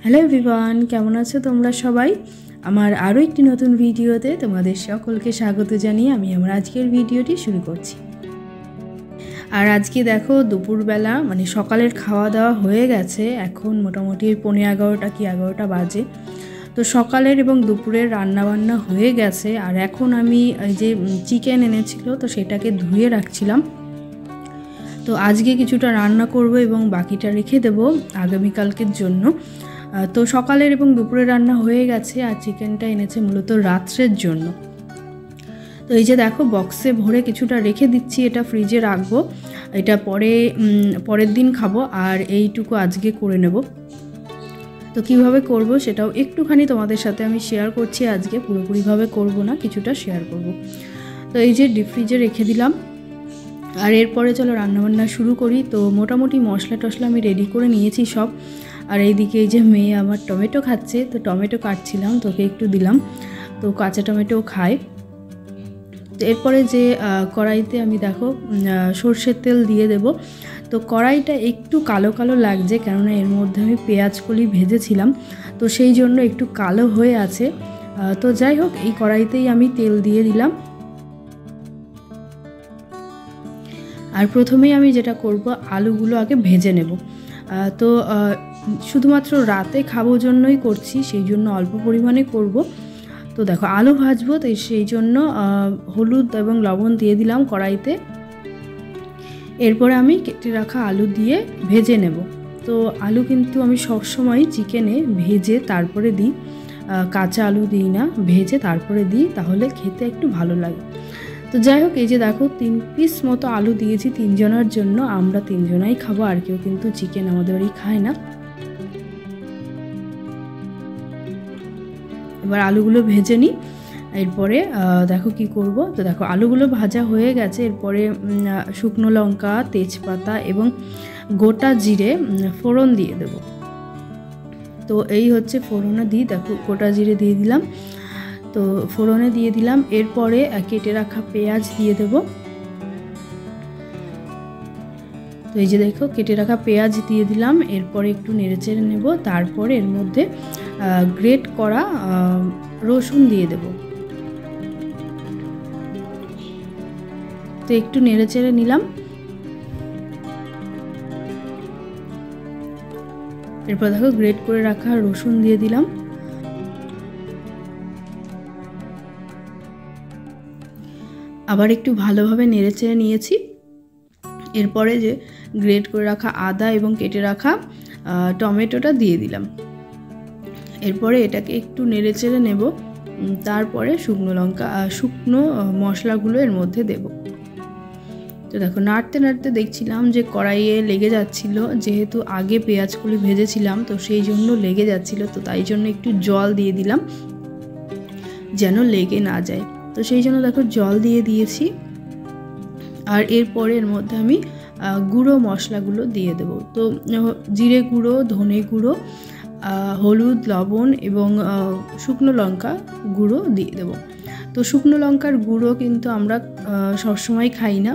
Hello everyone, কেমন আছো তোমরা সবাই? আমার আরও একটি নতুন ভিডিওতে তোমাদের সকলকে স্বাগত জানিয়ে আমি আমার আজকের ভিডিওটি শুরু করছি। আর আজকে দেখো দুপুরবেলা মানে সকালের খাওয়া দাওয়া হয়ে গেছে, এখন মোটামুটি 11:15 কি 11টা বাজে। তো সকালের এবং দুপুরের রান্নাবান্না হয়ে গেছে। আর এখন আমি এই যে চিকেন এনেছিল তো সেটাকে ধুয়ে রাখছিলাম। তো আজকে কিছুটা রান্না করব এবং বাকিটা রেখে দেব আগামীকালকের জন্য। তো সকালের এবং দুপুরের রান্না হয়ে গেছে, আর চিকেনটা এনেছে মূলত রাত্রের জন্য। তো এই যে দেখো বক্সে ভরে কিছুটা রেখে দিচ্ছি, এটা ফ্রিজে রাখবো, এটা পরের দিন খাবো, আর এইটুকু আজকে করে নেব। তো কিভাবে করব সেটাও একটুখানি তোমাদের সাথে আমি শেয়ার করছি আজকে, পুরোপুরিভাবে করব না, কিছুটা শেয়ার করব। তো এই যে ডিপ ফ্রিজে রেখে দিলাম। আর এরপরে চলো রান্নাবান্না শুরু করি। তো মোটামুটি মশলা টশলা আমি রেডি করে নিয়েছি সব। আর এইদিকে এই যে মেয়ে আমার টমেটো খাচ্ছে, তো টমেটো কাটছিলাম, তোকে একটু দিলাম, তো কাঁচা টমেটো খায়। তো এরপরে যে কড়াইতে আমি দেখো সর্ষের তেল দিয়ে দেব। তো কড়াইটা একটু কালো কালো লাগছে, কেননা এর মধ্যে আমি পেঁয়াজকলি ভেজেছিলাম, তো সেই জন্য একটু কালো হয়ে আছে। তো যাই হোক, এই কড়াইতেই আমি তেল দিয়ে দিলাম। আর প্রথমেই আমি যেটা করব, আলুগুলো আগে ভেজে নেব। তো শুধুমাত্র রাতে খাবো জন্যই করছি, সেই জন্য অল্প পরিমাণে করব। তো দেখো আলু ভাজবো, তো সেই জন্য হলুদ এবং লবণ দিয়ে দিলাম কড়াইতে। এরপরে আমি কেটে রাখা আলু দিয়ে ভেজে নেব। তো আলু কিন্তু আমি সবসময় চিকেনে ভেজে তারপরে দিই, কাঁচা আলু দিই না, ভেজে তারপরে দিই, তাহলে খেতে একটু ভালো লাগে। তো যাই হোক, এই যে দেখো 3 পিস মতো আলু দিয়েছি 3 জনের জন্য, আমরা 3 জনাই খাবো, আর কেউ কিন্তু চিকেন আমাদের বাড়ি খায় না। এবার আলুগুলো ভেজে নিই। এরপরে দেখো কি করব। তো দেখো আলুগুলো ভাজা হয়ে গেছে। এরপরে শুকনো লঙ্কা, তেজপাতা এবং গোটা জিরে ফোড়ন দিয়ে দেব। তো এই হচ্ছে ফোড়নে দিই, দেখো গোটা জিরে দিয়ে দিলাম, তো ফোড়নে দিয়ে দিলাম। এরপরে কেটে রাখা পেঁয়াজ দিয়ে দেব। তো এই যে দেখো কেটে রাখা পেঁয়াজ দিয়ে দিলাম। এরপরে একটু নেড়েচেড়ে নেব, তারপরে এর মধ্যে গ্রেট করা রসুন দিয়ে দেব। তো একটু নেড়েচেড়ে নিলাম। এরপর দেখো গ্রেট করে রাখা রসুন দিয়ে দিলাম। আবার একটু ভালোভাবে নেড়েচেড়ে নিয়েছি। এরপরে যে গ্রেট করে রাখা আদা এবং কেটে রাখা টমেটোটা দিয়ে দিলাম। এরপরে এটাকে একটু নেড়েচেড়ে নেব, তারপরে শুকনো মশলাগুলো এর মধ্যে দেব। তো দেখো নাড়তে নাড়তে দেখছিলাম যে কড়াইয়ে লেগে যাচ্ছিল, যেহেতু আগে পেঁয়াজগুলি ভেজেছিলাম, তো সেই জন্য লেগে যাচ্ছিল। তো তাই জন্য একটু জল দিয়ে দিলাম যেন লেগে না যায়। তো সেই জন্য দেখো জল দিয়ে দিয়েছি। আর এরপরে এর মধ্যে আমি গুঁড়ো মশলাগুলো দিয়ে দেব। তো জিরে গুঁড়ো, ধনে গুঁড়ো, হলুদ, লবণ এবং শুকনো লঙ্কা গুঁড়ো দিয়ে দেব। তো শুকনো লঙ্কার গুঁড়ো কিন্তু আমরা সবসময় খাই না,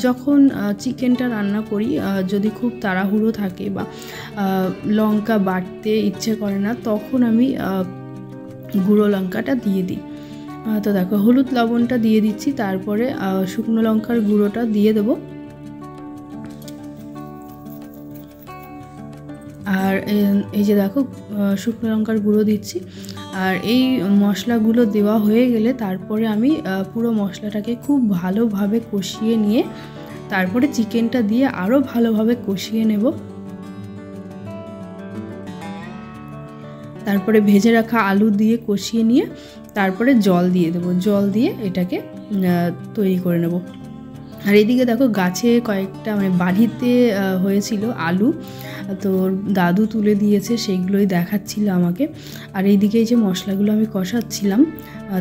যখন চিকেনটা রান্না করি, যদি খুব তাড়াহুড়ো থাকে বা লঙ্কা বাটতে ইচ্ছে করে না, তখন আমি গুঁড়ো লঙ্কাটা দিয়ে দিই। তো দেখো হলুদ লবণটা দিয়ে দিচ্ছি, তারপরে শুকনো লঙ্কার গুঁড়োটা দিয়ে দেব। আর এই যে দেখো শুকনো লঙ্কার গুঁড়ো দিচ্ছি। আর এই মশলাগুলো দেওয়া হয়ে গেলে তারপরে আমি পুরো মশলাটাকে খুব ভালোভাবে কষিয়ে নিয়ে তারপরে চিকেনটা দিয়ে আরও ভালোভাবে কষিয়ে নেব। তারপরে ভেজে রাখা আলু দিয়ে কষিয়ে নিয়ে তারপরে জল দিয়ে দেবো, জল দিয়ে এটাকে তৈরি করে নেব। আর এদিকে দেখো গাছে কয়েকটা মানে বাড়িতে হয়েছিল আলু, তো দাদু তুলে দিয়েছে, সেইগুলোই দেখাচ্ছিল আমাকে। আর এইদিকে এই যে মশলাগুলো আমি কষাচ্ছিলাম,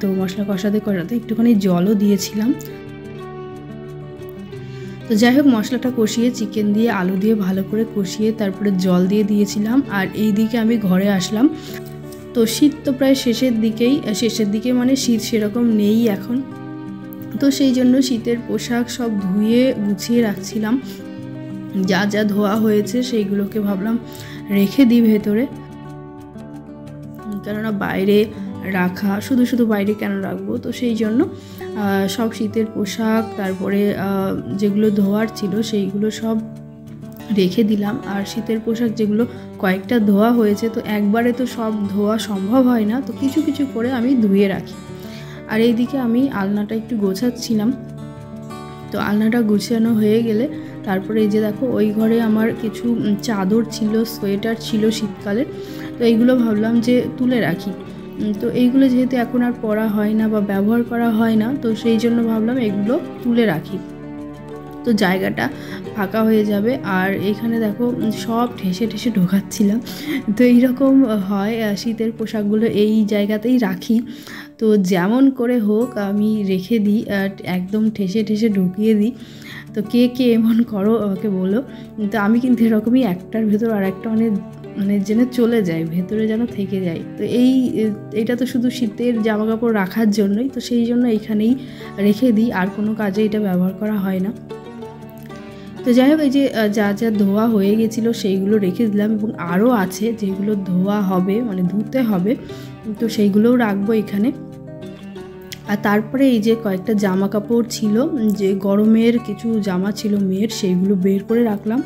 তো মশলা কষাতে কষাতে একটুখানি জলও দিয়েছিলাম। তো যাই হোক মশলাটা কষিয়ে চিকেন দিয়ে আলু দিয়ে ভালো করে কষিয়ে তারপরে জল দিয়ে দিয়েছিলাম। আর এই দিকে আমি ঘরে আসলাম। তো শীত তো প্রায় শেষের দিকে মানে শীত সেরকম নেই এখন, তো সেই জন্য শীতের পোশাক সব ধুয়ে গুছিয়ে রাখছিলাম। যা যা ধোয়া হয়েছে সেইগুলোকে ভাবলাম রেখে দিই ভেতরে। কেননা বাইরে রাখা, শুধু শুধু বাইরে কেন রাখবো, তো সেই জন্য সব শীতের পোশাক তারপরে যেগুলো ধোয়ার ছিল সেইগুলো সব রেখে দিলাম। আর শীতের পোশাক যেগুলো কয়েকটা ধোয়া হয়েছে, তো একবারে তো সব ধোয়া সম্ভব হয় না, তো কিছু কিছু করে আমি ধুয়ে রাখি। আর এইদিকে আমি আলনাটা একটু গোছাচ্ছিলাম। তো আলনাটা গুছানো হয়ে গেলে তারপরে এই যে দেখো ওই ঘরে আমার কিছু চাদর ছিল, সোয়েটার ছিল শীতকালের, তো এইগুলো ভাবলাম যে তুলে রাখি। তো এইগুলো যেহেতু এখন আর পরা হয় না বা ব্যবহার করা হয় না, তো সেই জন্য ভাবলাম এগুলো তুলে রাখি, তো জায়গাটা ফাঁকা হয়ে যাবে। আর এখানে দেখো সব ঠেসে ঠেসে ঢোকাচ্ছিলাম, তো এইরকম হয় শীতের পোশাকগুলো এই জায়গাতেই রাখি। তো যেমন করে হোক আমি রেখে দিই, একদম ঠেসে ঠেসে ঢুকিয়ে দিই। তো কে কে এমন করো আমাকে বলো। তো আমি কিন্তু এরকমই একটার ভেতর আর একটা মানে যেন চলে যায়, ভেতরে যেন থেকে যায়। তো এইটা তো শুধু শীতের জামা কাপড় রাখার জন্যই, তো সেই জন্য এইখানেই রেখে দিই, আর কোনো কাজে এটা ব্যবহার করা হয় না। তো যাই হোক, এই যে যা যা ধোয়া হয়ে গেছিলো সেইগুলো রেখে দিলাম, এবং আরও আছে যেগুলো ধোয়া হবে, মানে ধুতে হবে, তো সেইগুলোও রাখবো এখানে। আর তারপরে এই যে কয়েকটা জামা কাপড় ছিল, যে গরমের কিছু জামা ছিল মেয়ের, সেইগুলো বের করে রাখলাম।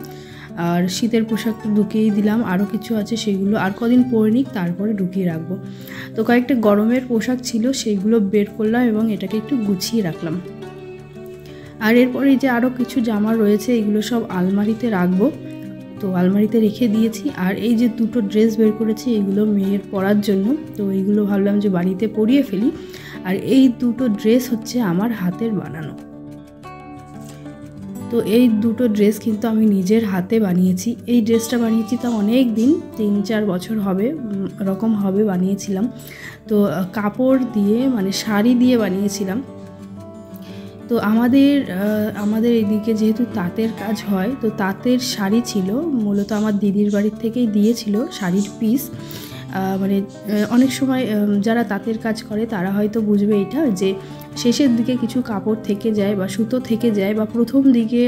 আর শীতের পোশাক তো ঢুকিয়েই দিলাম, আরও কিছু আছে সেইগুলো আর কদিন পরে নিক, তারপরে ঢুকিয়ে রাখবো। তো কয়েকটা গরমের পোশাক ছিল সেইগুলো বের করলাম এবং এটাকে একটু গুছিয়ে রাখলাম। আর এরপরে যে আরও কিছু জামা রয়েছে এগুলো সব আলমারিতে রাখবো, তো আলমারিতে রেখে দিয়েছি। আর এই যে দুটো ড্রেস বের করেছি এগুলো মেয়ের পরার জন্য, তো এইগুলো ভাবলাম যে বাড়িতে পরিয়ে ফেলি। আর এই দুটো ড্রেস হচ্ছে আমার হাতের বানানো, তো এই দুটো ড্রেস কিন্তু আমি নিজের হাতে বানিয়েছি। এই ড্রেসটা বানিয়েছি তা অনেক দিন, 3-4 বছর হবে এরকম হবে বানিয়েছিলাম। তো কাপড় দিয়ে মানে শাড়ি দিয়ে বানিয়েছিলাম। তো আমাদের এদিকে যেহেতু তাঁতের কাজ হয়, তো তাঁতের শাড়ি ছিল, মূলত আমার দিদির বাড়ির থেকেই দিয়েছিল শাড়ির পিস। মানে অনেক সময় যারা তাঁতের কাজ করে তারা হয়তো বুঝবে এটা, যে শেষের দিকে কিছু কাপড় থেকে যায় বা সুতো থেকে যায়, বা প্রথম দিকে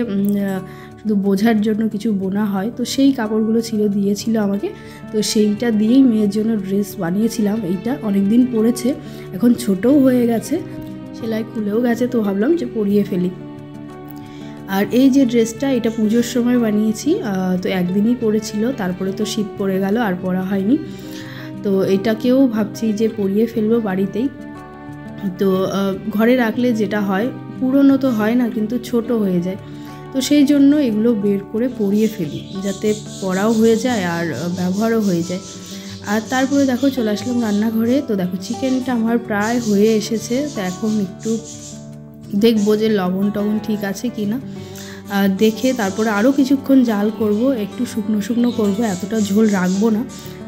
শুধু বোঝার জন্য কিছু বোনা হয়, তো সেই কাপড়গুলো দিয়েছিল আমাকে। তো সেইটা দিয়েই মেয়ের জন্য ড্রেস বানিয়েছিলাম। এইটা অনেক দিন পরেছে, এখন ছোটও হয়ে গেছে, সেলাই খুলেও গেছে, তো ভাবলাম যে পরিয়ে ফেলি। আর এই যে ড্রেসটা এটা পুজোর সময় বানিয়েছি, তো একদিনই পরেছিল, তারপরে তো শীত পড়ে গেল আর পরা হয়নি। তো এটাকেও ভাবছি যে পরিয়ে ফেলবো বাড়িতেই। তো ঘরে রাখলে যেটা হয়, পুরনো তো হয় না কিন্তু ছোট হয়ে যায়, তো সেই জন্য এগুলো বের করে পরিয়ে ফেলি, যাতে পরাও হয়ে যায় আর ব্যবহারও হয়ে যায়। আর তারপরে দেখো চলে আসলাম রান্নাঘরে। তো দেখো চিকেনটা আমার প্রায় হয়ে এসেছে, তো এখন একটু দেখবো যে লবণ টবণ ঠিক আছে কি না, দেখে তারপরে আরও কিছুক্ষণ জাল করব, একটু শুকনো শুকনো করব, এতটা ঝোল রাখবো না,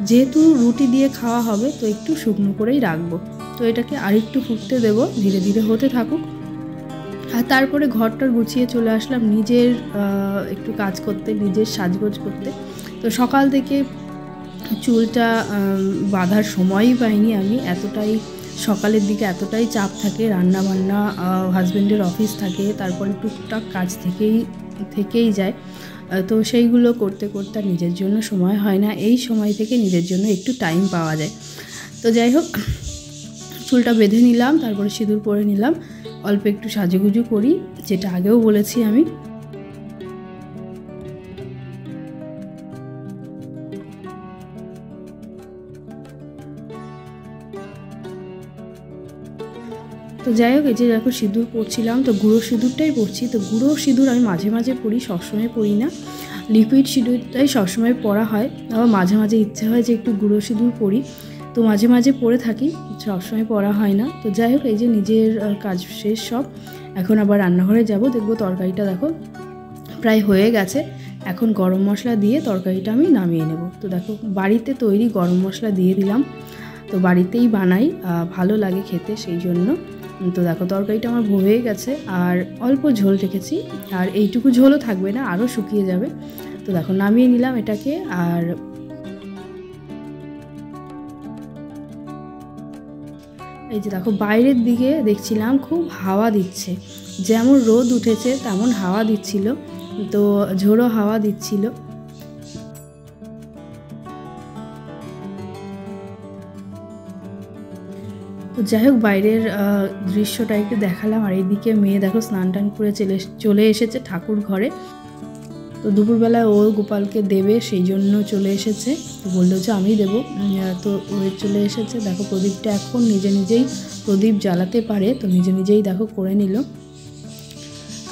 যেহেতু রুটি দিয়ে খাওয়া হবে, তো একটু শুকনো করেই রাখবো। তো এটাকে আরেকটু ফুটতে দেব, ধীরে ধীরে হতে থাকুক। আর তারপরে ঘরটা গুছিয়ে চলে আসলাম নিজের একটু কাজ করতে, নিজের সাজগোজ করতে। তো সকাল থেকে চুলটা বাঁধার সময়ই পাইনি আমি, এতটাই সকালের দিকে এতটাই চাপ থাকে, রান্না বান্না, হাজব্যান্ডের অফিস থাকে, তারপরে টুকটাক কাজ থেকেই যায়, তো সেইগুলো করতে করতে নিজের জন্য সময় হয় না। এই সময় থেকে নিজের জন্য একটু টাইম পাওয়া যায়। তো যাই হোক, চুলটা বেঁধে নিলাম, তারপরে সিঁদুর পরে নিলাম, অল্প একটু সাজুগুজু করি, যেটা আগেও বলেছি আমি। তো যাই হোক, এই যে দেখো সিঁদুর পরছিলাম, তো গুঁড়ো সিঁদুরটাই পরছি। তো গুঁড়ো সিঁদুর আমি মাঝে মাঝে পরি, সবসময় পরি না। লিকুইড সিঁদুরটাই সবসময় পরা হয়, আবার মাঝে মাঝে ইচ্ছে হয় যে একটু গুঁড়ো সিঁদুর পরি, তো মাঝে মাঝে পরে থাকি, সবসময় পরা হয় না। তো যাই হোক, এই যে নিজের কাজ শেষ সব, এখন আবার রান্নাঘরে যাব, দেখবো তরকারিটা দেখো প্রায় হয়ে গেছে। এখন গরম মশলা দিয়ে তরকারিটা আমি নামিয়ে নেব। তো দেখো বাড়িতে তৈরি গরম মশলা দিয়ে দিলাম, তো বাড়িতেই বানাই, ভালো লাগে খেতে, সেই জন্য। তো দেখো তরকারিটা আমার হয়ে গেছে, আর অল্প ঝোল রেখেছি, আর এইটুকু ঝোলও থাকবে না, আরও শুকিয়ে যাবে। তো দেখো নামিয়ে নিলাম এটাকে। আর এই যে দেখো বাইরের দিকে দেখছিলাম খুব হাওয়া দিচ্ছে, যেমন রোদ উঠেছে তেমন হাওয়া দিচ্ছিল, তো ঝোড়ো হাওয়া দিচ্ছিল। তো যাই হোক বাইরের দৃশ্যটা একটু দেখালাম। আর এইদিকে মেয়ে দেখো স্নান টান করে চলে এসেছে ঠাকুর ঘরে। তো দুপুরবেলায় ও গোপালকে দেবে সেই জন্য চলে এসেছে। তো বললো যে আমি দেবো, তো ও চলে এসেছে। দেখো প্রদীপটা এখন নিজে নিজেই প্রদীপ জ্বালাতে পারে, তো নিজে নিজেই দেখো করে নিল।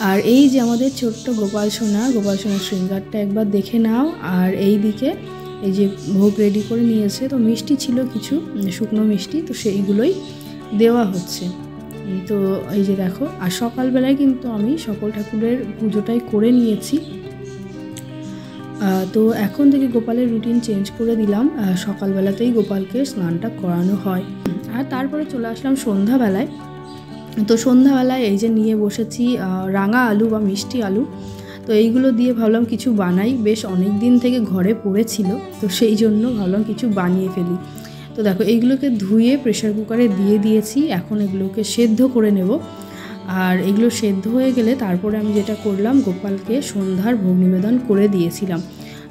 আর এই যে আমাদের ছোট্ট গোপাল সোনার শৃঙ্গারটা একবার দেখে নাও। আর এই দিকে এই যে ভোগ রেডি করে নিয়েছে, তো মিষ্টি ছিল কিছু শুকনো মিষ্টি, তো সেইগুলোই দেওয়া হচ্ছে। তো এই যে দেখো, আর সকালবেলায় কিন্তু আমি সকল ঠাকুরের পুজোটাই করে নিয়েছি। তো এখন থেকে গোপালের রুটিন চেঞ্জ করে দিলাম, সকালবেলাতেই গোপালকে স্নানটা করানো হয়। আর তারপরে চলে আসলাম সন্ধ্যাবেলায়। তো সন্ধ্যাবেলায় এই যে নিয়ে বসেছি রাঙা আলু বা মিষ্টি আলু। তো এইগুলো দিয়ে ভাবলাম কিছু বানাই, বেশ অনেক দিন থেকে ঘরে পড়েছিল, তো সেই জন্য ভাবলাম কিছু বানিয়ে ফেলি। তো দেখো এইগুলোকে ধুয়ে প্রেশার কুকারে দিয়ে দিয়েছি, এখন এগুলোকে সেদ্ধ করে নেব। আর এগুলো সেদ্ধ হয়ে গেলে তারপরে আমি যেটা করলাম, গোপালকে সন্ধ্যার ভোগ নিবেদন করে দিয়েছিলাম।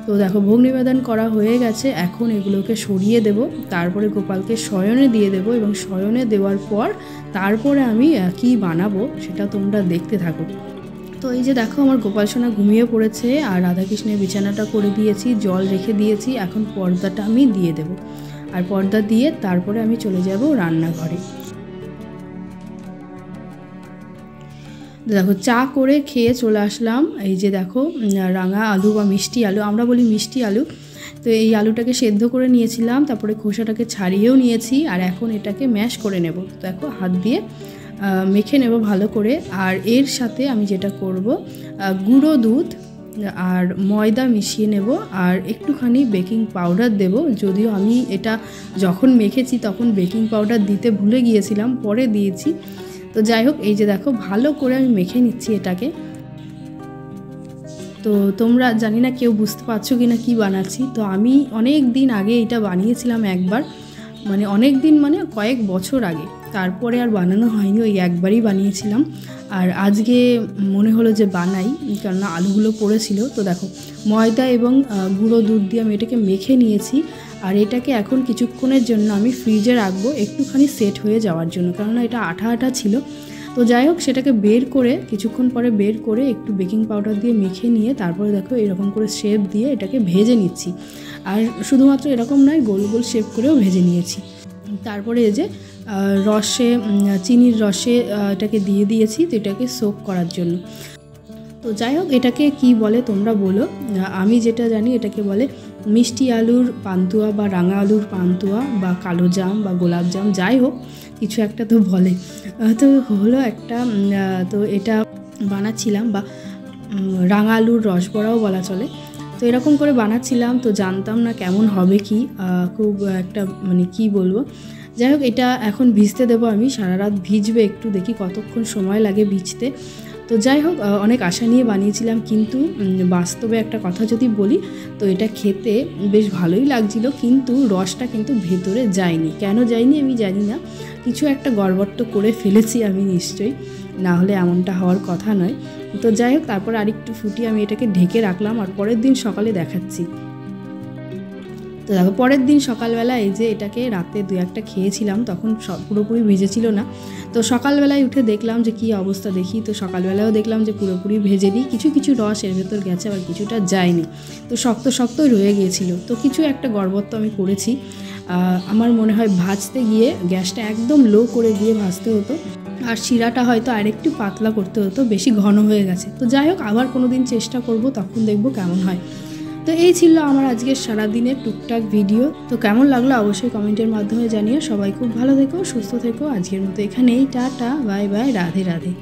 তো দেখো ভোগ নিবেদন করা হয়ে গেছে, এখন এগুলোকে সরিয়ে দেব, তারপরে গোপালকে শয়নে দিয়ে দেব, এবং শয়নে দেওয়ার পর তারপরে আমি কি বানাবো সেটা তোমরা দেখতে থাকো। তো এই যে দেখো আমার গোপাল সোনা ঘুমিয়ে পড়েছে, আর রাধাকৃষ্ণের বিছানাটা করে দিয়েছি, জল রেখে দিয়েছি। এখন পর্দাটা আমি দিয়ে দেব, আর পর্দা দিয়ে তারপরে আমি চলে যাব রান্নাঘরে। দেখো চা করে খেয়ে চলে আসলাম। এই যে দেখো রাঙা আলু বা মিষ্টি আলু, আমরা বলি মিষ্টি আলু। তো এই আলুটাকে সেদ্ধ করে নিয়েছিলাম, তারপরে খোসাটাকে ছাড়িয়েও নিয়েছি, আর এখন এটাকে ম্যাশ করে নেব। দেখো হাত দিয়ে মেখে নেব ভালো করে। আর এর সাথে আমি যেটা করব, গুঁড়ো দুধ আর ময়দা মিশিয়ে নেব, আর একটুখানি বেকিং পাউডার দেব। যদিও আমি এটা যখন মেখেছি তখন বেকিং পাউডার দিতে ভুলে গিয়েছিলাম, পরে দিয়েছি। তো যাই হোক, এই যে দেখো ভালো করে আমি মেখে নিচ্ছি এটাকে। তো তোমরা জানি না কেউ বুঝতে পারছো কি না কী বানাচ্ছি। তো আমি অনেক দিন আগে এটা বানিয়েছিলাম একবার, মানে অনেক দিন মানে কয়েক বছর আগে, তারপরে আর বানানো হয়নি, ওই একবারই বানিয়েছিলাম। আর আজকে মনে হলো যে বানাই, কেননা আলুগুলো পড়েছিল। তো দেখো ময়দা এবং গুঁড়ো দুধ দিয়ে আমি এটাকে মেখে নিয়েছি। আর এটাকে এখন কিছুক্ষণের জন্য আমি ফ্রিজে রাখবো, একটুখানি সেট হয়ে যাওয়ার জন্য, কেননা এটা আঠা আঠা ছিল। তো যাই হোক, সেটাকে বের করে কিছুক্ষণ পরে বের করে একটু বেকিং পাউডার দিয়ে মেখে নিয়ে তারপরে দেখো এরকম করে শেপ দিয়ে এটাকে ভেজে নিচ্ছি। আর শুধুমাত্র এরকম নয়, গোল গোল শেপ করেও ভেজে নিয়েছি। তারপরে এই যে রসে, চিনির রসে এটাকে দিয়ে দিয়েছি, তো এটাকে সোক করার জন্য। তো যাই হোক, এটাকে কি বলে তোমরা বলো, আমি যেটা জানি এটাকে বলে মিষ্টি আলুর পান্তুয়া বা রাঙা আলুর পান্তুয়া বা কালো জাম বা গোলাপ জাম, যাই হোক কিছু একটা তো বলে। তো হলো একটা, তো এটা বানাচ্ছিলাম, বা রাঙা আলুর রসবড়াও বলা চলে। তো এরকম করে বানাচ্ছিলাম, তো জানতাম না কেমন হবে কি, খুব একটা মানে কি বলবো। যাই হোক, এটা এখন ভিজতে দেবো আমি, সারা রাত ভিজবে, একটু দেখি কতক্ষণ সময় লাগে ভিজতে। তো যাই হোক, অনেক আশা নিয়ে বানিয়েছিলাম, কিন্তু বাস্তবে একটা কথা যদি বলি, তো এটা খেতে বেশ ভালোই লাগছিল, কিন্তু রসটা কিন্তু ভেতরে যায়নি। কেন যায়নি আমি জানি না, কিছু একটা গড়বড় তো করে ফেলেছি আমি নিশ্চয়ই, না হলে এমনটা হওয়ার কথা নয়। তো যাই হোক, তারপর আরেকটু ফুটিয়ে আমি এটাকে ঢেকে রাখলাম, আর পরের দিন সকালে দেখাচ্ছি। তো দেখো পরের দিন সকালবেলা এই যে এটাকে রাতে 2-1টা খেয়েছিলাম, তখন পুরোপুরি ভিজেছিল না। তো সকালবেলায় উঠে দেখলাম যে কী অবস্থা দেখি, তো সকালবেলায়ও দেখলাম যে পুরোপুরি ভেজেনি, কিছু কিছু রস এর ভেতর গেছে, আবার কিছুটা যায়নি, তো শক্ত শক্তই রয়ে গিয়েছিল। তো কিছু একটা গড়বড় তো আমি করেছি। আমার মনে হয় ভাজতে গিয়ে গ্যাসটা একদম লো করে দিয়ে ভাজতে হতো, আর শিরাটা হয়তো আরেকটু পাতলা করতে হতো, বেশি ঘন হয়ে গেছে। তো যাই হোক, আবার কোনো দিন চেষ্টা করব, তখন দেখব কেমন হয়। তো এই ছিল আমার আজকের সারাদিনের টুকটাক ভিডিও। তো কেমন লাগলো অবশ্যই কমেন্টের মাধ্যমে জানিও। সবাই খুব ভালো থেকো, সুস্থ থেকো। আজকের মতো এখানেই, tata, bye bye, Radhe Radhe.